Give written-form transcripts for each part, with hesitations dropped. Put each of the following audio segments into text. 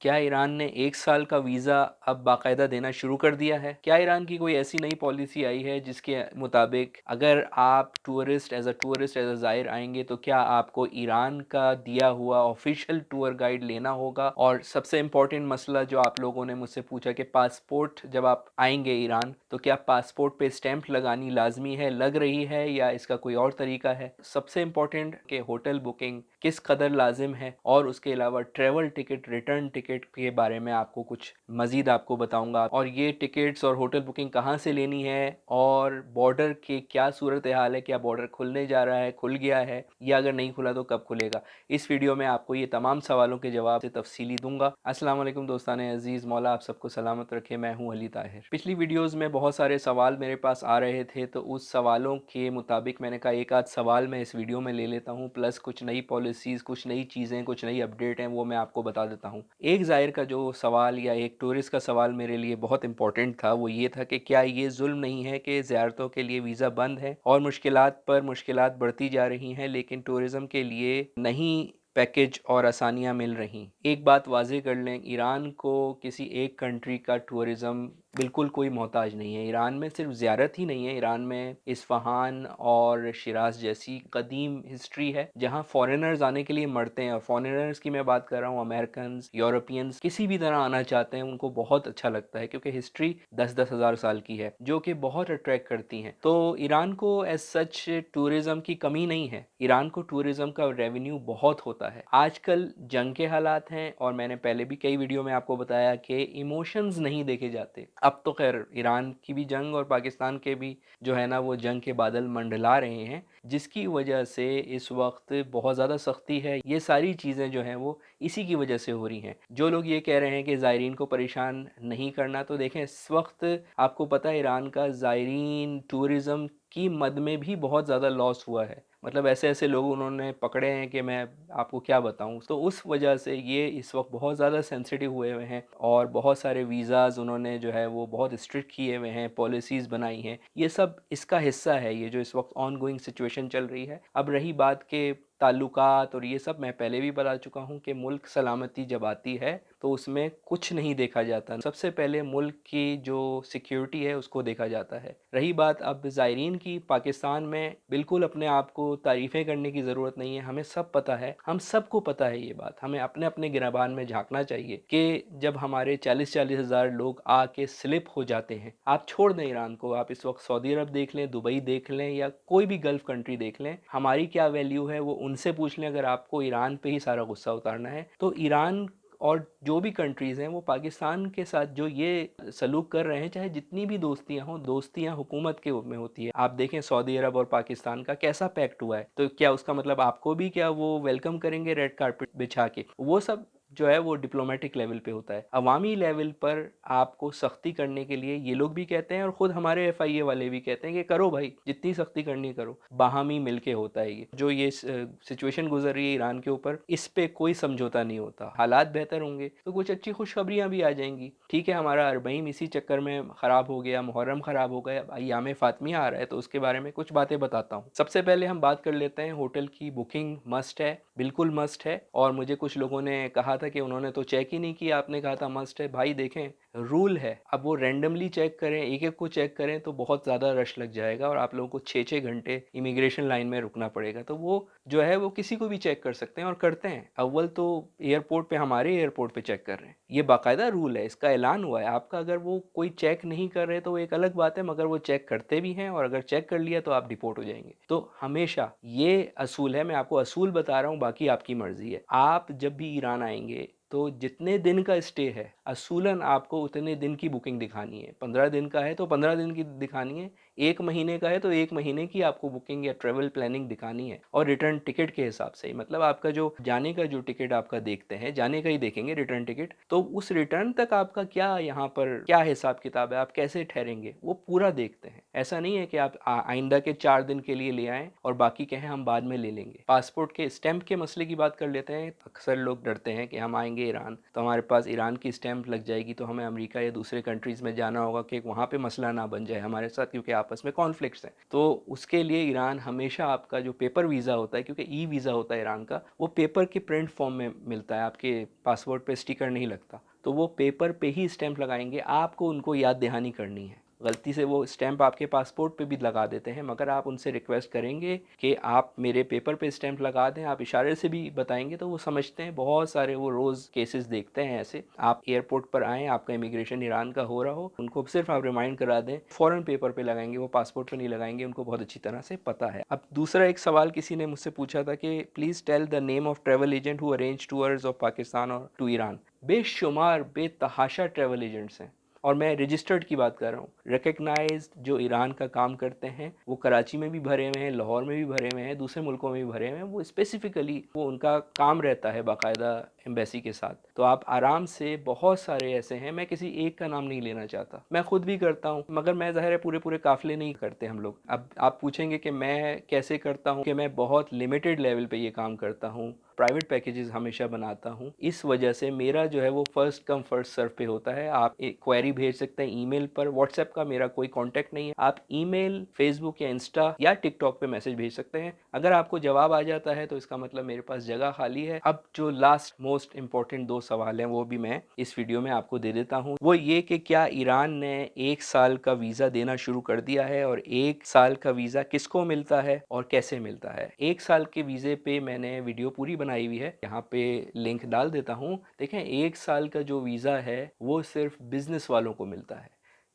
क्या ईरान ने 1 साल का वीज़ा अब बाकायदा देना शुरू कर दिया है? क्या ईरान की कोई ऐसी नई पॉलिसी आई है जिसके मुताबिक अगर आप टूरिस्ट एज़ अ ज़ायर आएँगे तो क्या आपको ईरान का दिया हुआ ऑफ़िशियल टूर गाइड लेना होगा? और सबसे इम्पोर्टेंट मसला जो आप लोगों ने मुझसे पूछा कि पासपोर्ट जब आप आएँगे ईरान तो क्या पासपोर्ट पे स्टैम्प लगानी लाज़मी है, लग रही है या इसका कोई और तरीका है? सबसे इम्पोर्टेंट कि होटल बुकिंग किस कदर लाज़िम है और उसके अलावा ट्रैवल टिकट, रिटर्न टिकट के बारे में आपको कुछ मज़ीद आपको बताऊँगा और ये टिकट्स और होटल बुकिंग कहाँ से लेनी है और बॉर्डर की क्या सूरत हाल है, क्या बॉर्डर खुलने जा रहा है, खुल गया है या अगर नहीं खुला तो कब खुलेगा। इस वीडियो में आपको ये तमाम सवालों के जवाब से तफसीली दूंगा। अस्सलाम वालेकुम दोस्तान अज़ीज़, मौला आप सबको सलामत रखे। मैं हूँ अली ताहिर। पिछली वीडियोज़ में बहुत सारे सवाल मेरे पास आ रहे थे तो उस सवालों के मुताबिक मैंने कहा एक आध सवाल मैं इस वीडियो में ले लेता हूँ, प्लस कुछ नई पॉलिसीज़, कुछ नई चीज़ें, कुछ नई अपडेट हैं वो मैं आपको बता देता हूँ। एक ज़ायर का जो सवाल या एक टूरिस्ट का सवाल मेरे लिए बहुत इंपॉर्टेंट था वो ये था कि क्या ये जुल्म नहीं है कि ज़ियारतों के लिए वीज़ा बंद है और मुश्किलात पर मुश्किलात बढ़ती जा रही हैं लेकिन टूरिज़्म के लिए नहीं पैकेज और आसानियाँ मिल रहीं। एक बात वाज़ेह कर लें, ईरान को किसी एक कंट्री का टूरिज़्म बिल्कुल कोई मोहताज नहीं है। ईरान में सिर्फ ज़ियारत ही नहीं है, ईरान में इस्फ़हान और शिराज़ जैसी कदीम हिस्ट्री है जहाँ फ़ॉरेनर्स आने के लिए मरते हैं। और फ़ॉरेनर्स की मैं बात कर रहा हूँ, अमेरिकन्स, यूरोपियंस किसी भी तरह आना चाहते हैं, उनको बहुत अच्छा लगता है क्योंकि हिस्ट्री 10-10 हज़ार साल की है जो कि बहुत अट्रैक्ट करती हैं। तो ईरान को एज सच टूरिज़्म की कमी नहीं है। ईरान को टूरिज़्म का रेवेन्यू बहुत होता है। आजकल जंग के हालात हैं और मैंने पहले भी कई वीडियो में आपको बताया कि इमोशंस नहीं देखे जाते। अब तो खैर ईरान की भी जंग और पाकिस्तान के भी जो है ना वो जंग के बादल मंडला रहे हैं जिसकी वजह से इस वक्त बहुत ज़्यादा सख्ती है। ये सारी चीज़ें जो हैं वो इसी की वजह से हो रही हैं। जो लोग ये कह रहे हैं कि ज़ायरीन को परेशान नहीं करना, तो देखें इस वक्त आपको पता है ईरान का ज़ायरीन टूरिज़्म की मद में भी बहुत ज़्यादा लॉस हुआ है। मतलब ऐसे ऐसे लोग उन्होंने पकड़े हैं कि मैं आपको क्या बताऊं। तो उस वजह से ये इस वक्त बहुत ज़्यादा सेंसिटिव हुए हुए हैं और बहुत सारे वीज़ाज़ उन्होंने जो है वो बहुत स्ट्रिक्ट किए हुए हैं, पॉलिसीज़ बनाई हैं। ये सब इसका हिस्सा है, ये जो इस वक्त ऑन गोइंग सिचुएशन चल रही है। अब रही बात के ताल्लुकात और ये सब, मैं पहले भी बता चुका हूँ कि मुल्क सलामती जब आती है तो उसमें कुछ नहीं देखा जाता। सबसे पहले मुल्क की जो सिक्योरिटी है उसको देखा जाता है। रही बात अब ज़ायरीन की, पाकिस्तान में बिल्कुल अपने आप को तारीफ़ें करने की ज़रूरत नहीं है। हमें सब पता है, हम सबको पता है ये बात। हमें अपने अपने गिरबान में झांकना चाहिए कि जब हमारे 40-40 हज़ार लोग आके स्लिप हो जाते हैं, आप छोड़ दें ईरान को, आप इस वक्त सऊदी अरब देख लें, दुबई देख लें या कोई भी गल्फ़ कंट्री देख लें, हमारी क्या वैल्यू है वो उनसे पूछ लें। अगर आपको ईरान पे ही सारा गुस्सा उतारना है तो ईरान और जो भी कंट्रीज़ हैं वो पाकिस्तान के साथ जो ये सलूक कर रहे हैं, चाहे जितनी भी दोस्तियां हों, दोस्तियां हुकूमत के में होती है। आप देखें सऊदी अरब और पाकिस्तान का कैसा पैक्ट हुआ है, तो क्या उसका मतलब आपको भी क्या वो वेलकम करेंगे रेड कारपेट बिछा के? वो सब जो है वो डिप्लोमेटिक लेवल पे होता है। अवामी लेवल पर आपको सख्ती करने के लिए ये लोग भी कहते हैं और ख़ुद हमारे FIA वाले भी कहते हैं कि करो भाई, जितनी सख्ती करनी करो। बाहमी मिलके होता है ये जो ये सिचुएशन गुजर रही है ईरान के ऊपर, इस पे कोई समझौता नहीं होता। हालात बेहतर होंगे तो कुछ अच्छी खुशखबरियां भी आ जाएंगी। ठीक है, हमारा अरबईन इसी चक्कर में ख़राब हो गया, मुहर्रम ख़राब हो गया, अय्याम फ़ातिमा आ रहा है तो उसके बारे में कुछ बातें बताता हूँ। सबसे पहले हम बात कर लेते हैं, होटल की बुकिंग मस्ट है, बिल्कुल मस्ट है। और मुझे कुछ लोगों ने कहा था कि उन्होंने तो चेक ही नहीं किया, आपने कहा था मस्ट है। भाई देखें, रूल है, अब वो रैंडमली चेक करें, एक एक को चेक करें तो बहुत ज़्यादा रश लग जाएगा और आप लोगों को 6-6 घंटे इमिग्रेशन लाइन में रुकना पड़ेगा। तो वो जो है वो किसी को भी चेक कर सकते हैं और करते हैं। अव्वल तो एयरपोर्ट पे, हमारे एयरपोर्ट पे चेक कर रहे हैं, ये बाकायदा रूल है, इसका ऐलान हुआ है। आपका अगर वो कोई चेक नहीं कर रहे तो वो एक अलग बात है, मगर वो चेक करते भी हैं और अगर चेक कर लिया तो आप डिपोर्ट हो जाएंगे। तो हमेशा ये असूल है, मैं आपको असूल बता रहा हूँ, बाकी आपकी मर्जी है। आप जब भी ईरान आएंगे तो जितने दिन का स्टे है असूलन आपको उतने दिन की बुकिंग दिखानी है। 15 दिन का है तो 15 दिन की दिखानी है, 1 महीने का है तो 1 महीने की आपको बुकिंग या ट्रेवल प्लानिंग दिखानी है। और रिटर्न टिकट के हिसाब से ही, मतलब आपका जो जाने का जो टिकट आपका देखते हैं, जाने का ही देखेंगे रिटर्न टिकट, तो उस रिटर्न तक आपका क्या यहाँ पर क्या हिसाब किताब है, आप कैसे ठहरेंगे, वो पूरा देखते हैं। ऐसा नहीं है कि आप आइंदा के 4 दिन के लिए ले आएं और बाकी कहें हम बाद में ले लेंगे। पासपोर्ट के स्टैंप के मसले की बात कर लेते हैं। अक्सर लोग डरते हैं कि हम आएंगे ईरान तो हमारे पास ईरान की स्टैंप लग जाएगी तो हमें अमेरिका या दूसरे कंट्रीज़ में जाना होगा कि वहाँ पे मसला ना बन जाए हमारे साथ, क्योंकि आपस में कॉन्फ्लिक्ट्स हैं, तो उसके लिए ईरान हमेशा आपका जो पेपर वीज़ा होता है, क्योंकि ई वीज़ा होता है ईरान का, वो पेपर के प्रिंट फॉर्म में मिलता है, आपके पासपोर्ट पे स्टिकर नहीं लगता, तो वो पेपर पे ही स्टैंप लगाएंगे, आपको उनको याद दहानी करनी है। गलती से वो स्टैंप आपके पासपोर्ट पे भी लगा देते हैं, मगर आप उनसे रिक्वेस्ट करेंगे कि आप मेरे पेपर पे स्टैंप लगा दें, आप इशारे से भी बताएंगे तो वो समझते हैं। बहुत सारे वो रोज़ केसेस देखते हैं ऐसे। आप एयरपोर्ट पर आएँ, आपका इमिग्रेशन ईरान का हो रहा हो, उनको सिर्फ आप रिमाइंड करा दें, फ़ौरन पेपर पे लगाएंगे, वो पासपोर्ट पे नहीं लगाएंगे, उनको बहुत अच्छी तरह से पता है। अब दूसरा एक सवाल किसी ने मुझसे पूछा था कि please tell the name of travel agent who arrange tours of Pakistan और टू ईरान। बेशुमार बेतहाशा ट्रैवल एजेंट्स हैं, और मैं रजिस्टर्ड की बात कर रहा हूँ, रिकग्नाइज्ड, जो ईरान का काम करते हैं। वो कराची में भी भरे हुए हैं, लाहौर में भी भरे हुए हैं, दूसरे मुल्कों में भी भरे हुए हैं। वो स्पेसिफिकली वो उनका काम रहता है बाकायदा एम्बेसी के साथ। तो आप आराम से, बहुत सारे ऐसे हैं, मैं किसी एक का नाम नहीं लेना चाहता, मैं खुद भी करता हूँ, मगर मैं ज़ाहिर है पूरे पूरे काफ़िले नहीं करते हम लोग। अब आप पूछेंगे कि मैं कैसे करता हूँ, कि मैं बहुत लिमिटेड लेवल पे ये काम करता हूँ, प्राइवेट पैकेजेस हमेशा बनाता हूँ। इस वजह से मेरा जो है वो फर्स्ट कम फर्स्ट सर्व पे होता है। आप एक क्वेरी भेज सकते हैं ईमेल पर, व्हाट्सएप का मेरा कोई कांटेक्ट नहीं है, आप ईमेल, फेसबुक या इंस्टा या टिकटॉक पे मैसेज भेज सकते हैं। अगर आपको जवाब आ जाता है तो इसका मतलब मेरे पास जगह खाली है। अब जो लास्ट मोस्ट इंपॉर्टेंट दो सवाल हैं वो भी मैं इस वीडियो में आपको दे देता हूँ। वो ये कि क्या ईरान ने 1 साल का वीज़ा देना शुरू कर दिया है, और 1 साल का वीज़ा किसको मिलता है और कैसे मिलता है। 1 साल के वीज़े पे मैंने वीडियो पूरी बनाई हुई है, यहाँ पे लिंक डाल देता हूँ। देखें, 1 साल का जो वीज़ा है वो सिर्फ बिजनेस वालों को मिलता है।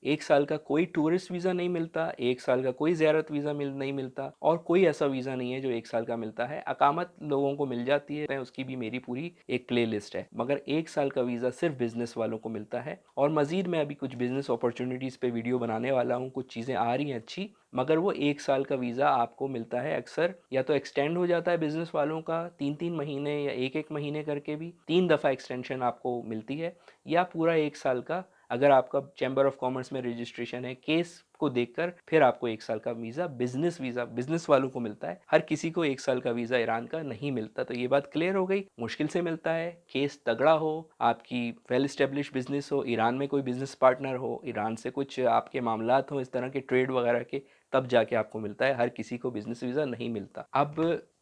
1 साल का कोई टूरिस्ट वीज़ा नहीं मिलता, 1 साल का कोई ज़ियारत वीज़ा नहीं मिलता, और कोई ऐसा वीज़ा नहीं है जो 1 साल का मिलता है। अकामत लोगों को मिल जाती है, उसकी भी मेरी पूरी एक प्ले लिस्ट है, मगर 1 साल का वीज़ा सिर्फ बिजनेस वालों को मिलता है। और मज़ीद मैं अभी कुछ बिजनेस अपॉर्चुनिटीज़ पे वीडियो बनाने वाला हूँ, कुछ चीज़ें आ रही हैं अच्छी, मगर वो 1 साल का वीज़ा आपको मिलता है अक्सर, या तो एक्सटेंड हो जाता है बिजनेस वालों का 3-3 महीने या 1-1 महीने करके भी, 3 दफ़ा एक्सटेंशन आपको मिलती है, या पूरा 1 साल का, अगर आपका चैम्बर ऑफ कॉमर्स में रजिस्ट्रेशन है, केस को देखकर फिर आपको 1 साल का वीज़ा बिजनेस वालों को मिलता है। हर किसी को 1 साल का वीज़ा ईरान का नहीं मिलता। तो ये बात क्लियर हो गई, मुश्किल से मिलता है, केस तगड़ा हो, आपकी वेल स्टेब्लिश बिजनेस हो, ईरान में कोई बिजनेस पार्टनर हो, ईरान से कुछ आपके मामलात हो इस तरह के ट्रेड वगैरह के, तब जाके आपको मिलता है। हर किसी को बिजनेस वीज़ा नहीं मिलता। अब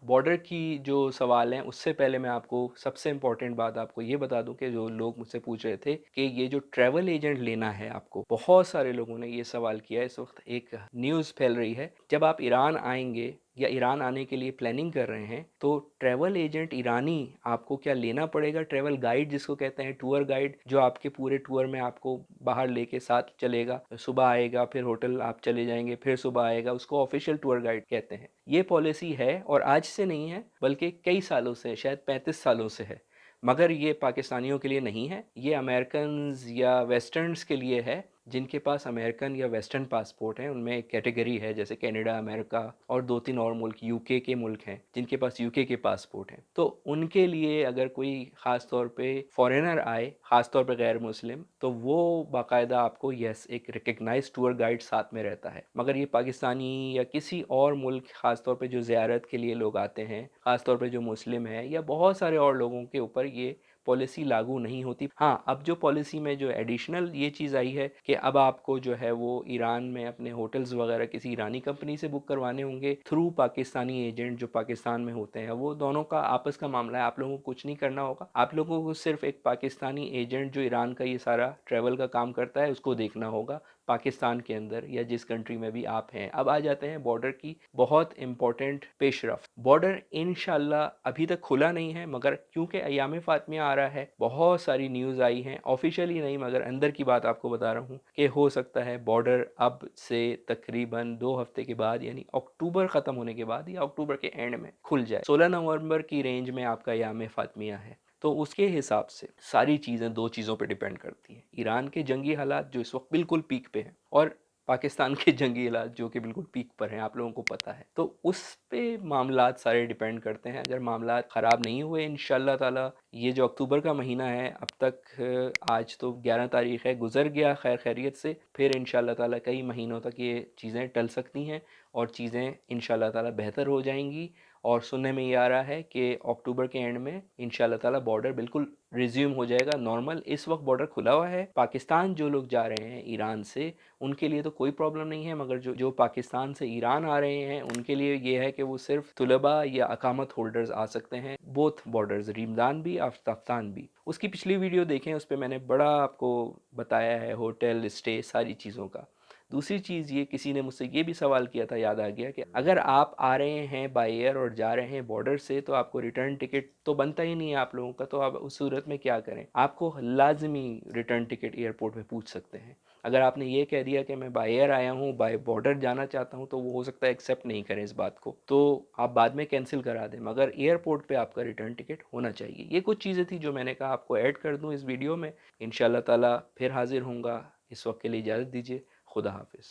बॉर्डर की जो सवाल हैं, उससे पहले मैं आपको सबसे इम्पॉर्टेंट बात आपको ये बता दूं कि जो लोग मुझसे पूछ रहे थे कि ये जो ट्रैवल एजेंट लेना है आपको, बहुत सारे लोगों ने ये सवाल किया। इस वक्त एक न्यूज़ फैल रही है, जब आप ईरान आएंगे या ईरान आने के लिए प्लानिंग कर रहे हैं, तो ट्रैवल एजेंट ईरानी आपको क्या लेना पड़ेगा, ट्रैवल गाइड जिसको कहते हैं, टूर गाइड, जो आपके पूरे टूर में आपको बाहर लेके साथ चलेगा, सुबह आएगा, फिर होटल आप चले जाएंगे, फिर सुबह आएगा, उसको ऑफिशियल टूर गाइड कहते हैं। ये पॉलिसी है, और आज से नहीं है बल्कि कई सालों से, शायद 35 सालों से है, मगर ये पाकिस्तानियों के लिए नहीं है, ये अमेरिकन या वेस्टर्न्स के लिए है। जिनके पास अमेरिकन या वेस्टर्न पासपोर्ट हैं, उनमें एक कैटेगरी है, जैसे कनाडा, अमेरिका और 2-3 और मुल्क, यूके के मुल्क हैं जिनके पास यूके के पासपोर्ट हैं, तो उनके लिए अगर कोई ख़ास तौर पे फॉरेनर आए, ख़ास तौर पे गैर मुस्लिम, तो वो बाकायदा आपको यस एक रिकग्नाइज टूर गाइड साथ में रहता है। मगर ये पाकिस्तानी या किसी और मुल्क, ख़ास तौर पे जो ज़ियारत के लिए लोग आते हैं, ख़ास तौर पे जो मुस्लिम है, या बहुत सारे और लोगों के ऊपर ये पॉलिसी लागू नहीं होती। हाँ, अब जो पॉलिसी में जो एडिशनल ये चीज़ आई है कि अब आपको जो है वो ईरान में अपने होटल्स वगैरह किसी ईरानी कंपनी से बुक करवाने होंगे थ्रू पाकिस्तानी एजेंट जो पाकिस्तान में होते हैं। वो दोनों का आपस का मामला है, आप लोगों को कुछ नहीं करना होगा। आप लोगों को सिर्फ एक पाकिस्तानी एजेंट जो ईरान का ये सारा ट्रैवल का काम करता है, उसको देखना होगा पाकिस्तान के अंदर या जिस कंट्री में भी आप हैं। अब आ जाते हैं बॉर्डर की बहुत इंपॉर्टेंट पेशरफ। बॉर्डर इंशाल्लाह अभी तक खुला नहीं है, मगर क्योंकि अयाम फातिमा आ रहा है, बहुत सारी न्यूज़ आई हैं, ऑफिशियली नहीं मगर अंदर की बात आपको बता रहा हूँ, कि हो सकता है बॉर्डर अब से तकरीबन 2 हफ्ते के बाद, यानी अक्टूबर ख़त्म होने के बाद या अक्टूबर के एंड में खुल जाए। 16 नवंबर की रेंज में आपका अयाम फातिमा है, तो उसके हिसाब से सारी चीज़ें दो चीज़ों पे डिपेंड करती हैं। ईरान के जंगी हालात जो इस वक्त बिल्कुल पीक पे हैं, और पाकिस्तान के जंगी हालात जो कि बिल्कुल पीक पर हैं, आप लोगों को पता है। तो उस पे मामलात सारे डिपेंड करते हैं। अगर मामलात ख़राब नहीं हुए इंशाल्लाह ताला, ये जो अक्टूबर का महीना है, अब तक आज तो 11 तारीख़ है, गुज़र गया खैर खैरियत से, फिर इंशाल्लाह ताला कई महीनों तक ये चीज़ें टल सकती हैं और चीज़ें इंशाल्लाह ताला बेहतर हो जाएंगी। और सुनने में ये आ रहा है कि अक्टूबर के एंड में इंशाल्लाह ताला बॉर्डर बिल्कुल रिज्यूम हो जाएगा नॉर्मल। इस वक्त बॉर्डर खुला हुआ है। पाकिस्तान जो लोग जा रहे हैं ईरान से, उनके लिए तो कोई प्रॉब्लम नहीं है, मगर जो जो पाकिस्तान से ईरान आ रहे हैं उनके लिए ये है कि वो सिर्फ तुलबा या अकामत होल्डर्स आ सकते हैं, बोथ बॉर्डर्स, रीमदान भी आफ्ताफ्तान भी। उसकी पिछली वीडियो देखें, उस पर मैंने बड़ा आपको बताया है होटल स्टे सारी चीज़ों का। दूसरी चीज़ ये, किसी ने मुझसे ये भी सवाल किया था, याद आ गया, कि अगर आप आ रहे हैं बाय एयर और जा रहे हैं बॉर्डर से तो आपको रिटर्न टिकट तो बनता ही नहीं है आप लोगों का, तो आप उस सूरत में क्या करें? आपको लाजमी रिटर्न टिकट एयरपोर्ट पे पूछ सकते हैं। अगर आपने ये कह दिया कि मैं बाय एयर आया हूँ, बाय बॉर्डर जाना चाहता हूँ, तो वो हो सकता है एक्सेप्ट नहीं करें इस बात को, तो आप बाद में कैंसिल करा दें, मगर एयरपोर्ट पे आपका रिटर्न टिकट होना चाहिए। ये कुछ चीज़ें थी जो मैंने कहा आपको ऐड कर दूँ इस वीडियो में। इंशाल्लाह ताला फिर हाजिर होऊंगा। इस वक्त के लिए इजाज़त दीजिए। खुदा हाफिज़।